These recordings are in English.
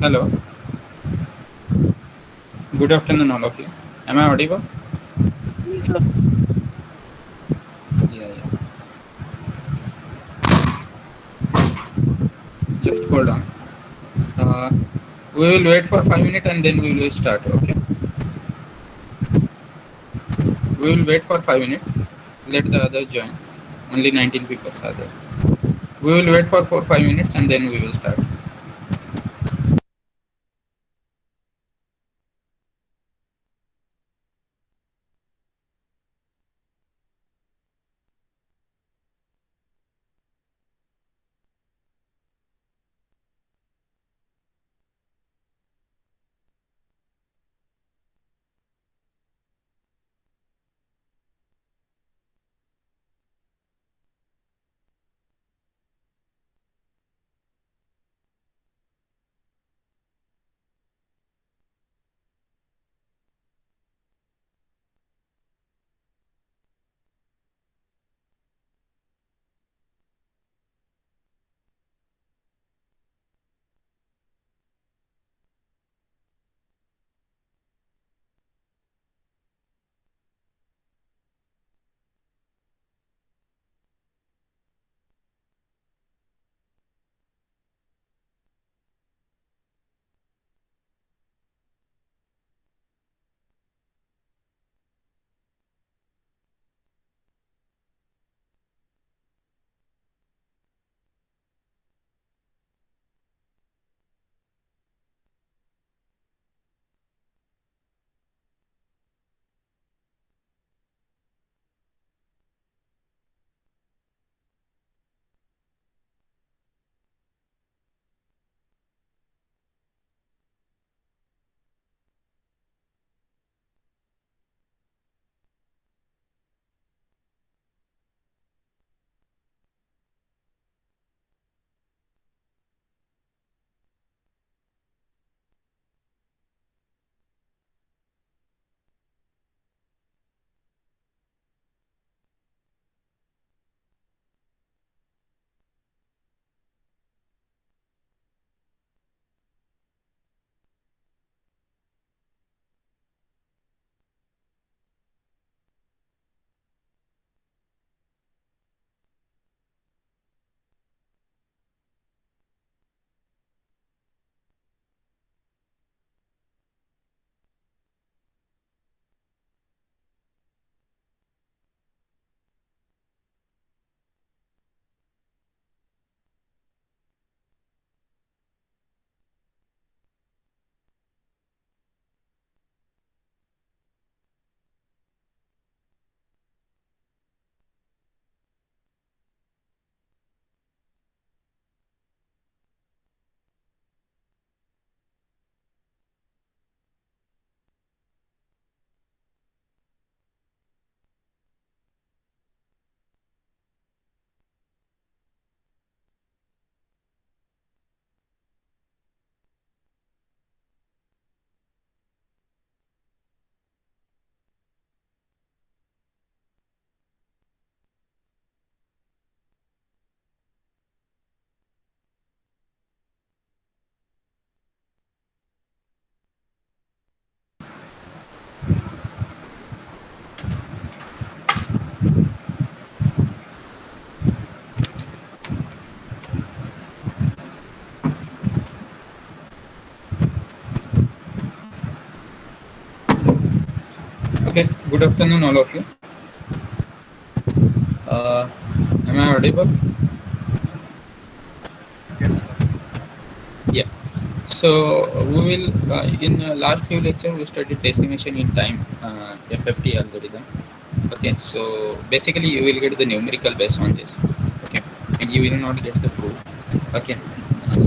Hello, good afternoon, all of you. Am I audible? Yes, sir. Yeah, yeah. Just hold on. Uh, we will wait for 5 minutes and then we will start. Okay. We will wait for 5 minutes. Let the others join. Only 19 people are there. We will wait for 4 5 minutes and then we will start. Okay. Good afternoon, all of you. Uh, am I audible? Yes, sir. Yeah. So we will in last few lecture we studied decimation in time, FFT algorithm. Okay, so basically you will get the numerical base on this. Okay, and you will not get the proof. Okay,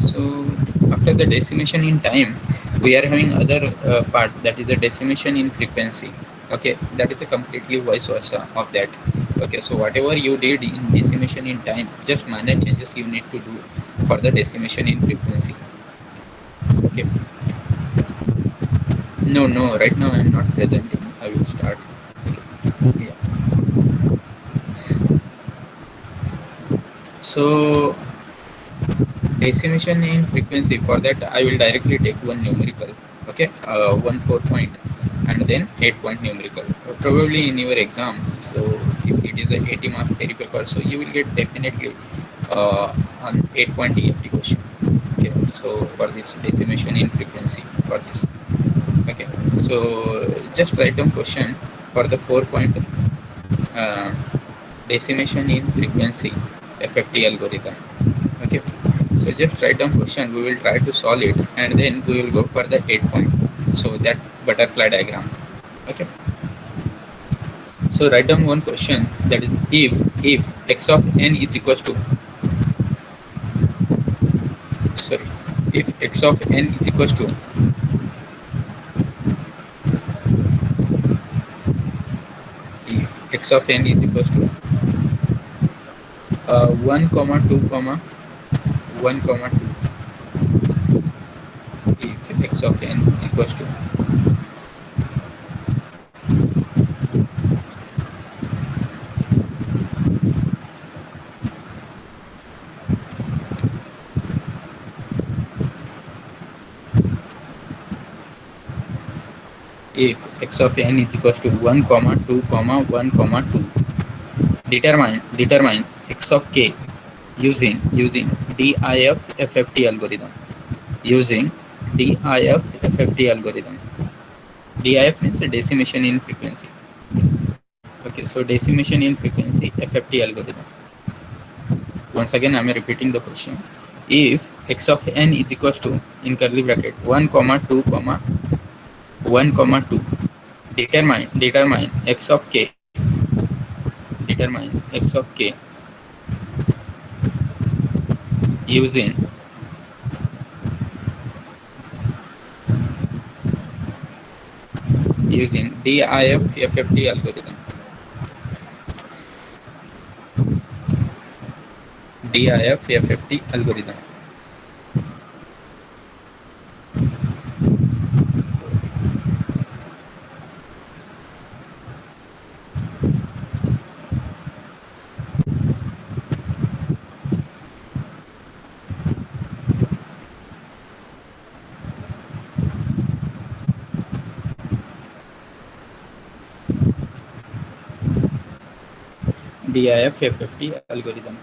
so after the decimation in time, we are having other part, that is the decimation in frequency. Okay, that is a completely vice versa of that. Okay, so whatever you did in decimation in time, just minor changes you need to do for the decimation in frequency. Okay, no, right now I am not presenting. I will start. Okay, yeah. So decimation in frequency, for that I will directly take one numerical. Okay, one 4 point and then 8 point numerical. Probably in your exam, so if it is a 80 marks theory paper, so you will get definitely an 8 point EFT question. Okay, so for this decimation in frequency for this. Okay, so just write down question for the 4 point uh, decimation in frequency FFT algorithm. Okay, so just write down question, we will try to solve it and then we will go for the 8 point, so that butterfly diagram. Okay, so write down one question, that is if x of n is equals to, sorry, if x of n is equals to, if x of n is equals to 1 comma 2 comma 1 comma 2, if x of n is equals to, if x of n is equals to 1 comma 2 comma 1 comma 2, determine x of k using DIF FFT algorithm, using DIF FFT algorithm. DIF means decimation in frequency. Okay, so decimation in frequency FFT algorithm. Once again I am repeating the question. If x of n is equals to, in curly bracket, 1 comma 2 comma 1 comma 2, determine x of k, determine x of k using DIF FFT algorithm. DIF FFT algorithm. DIF FFT algorithm.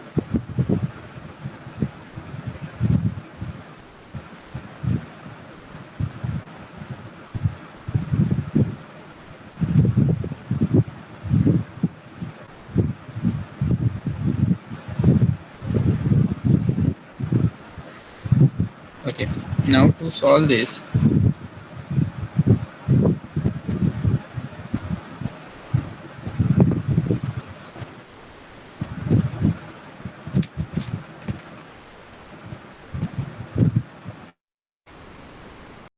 Okay, now to solve this,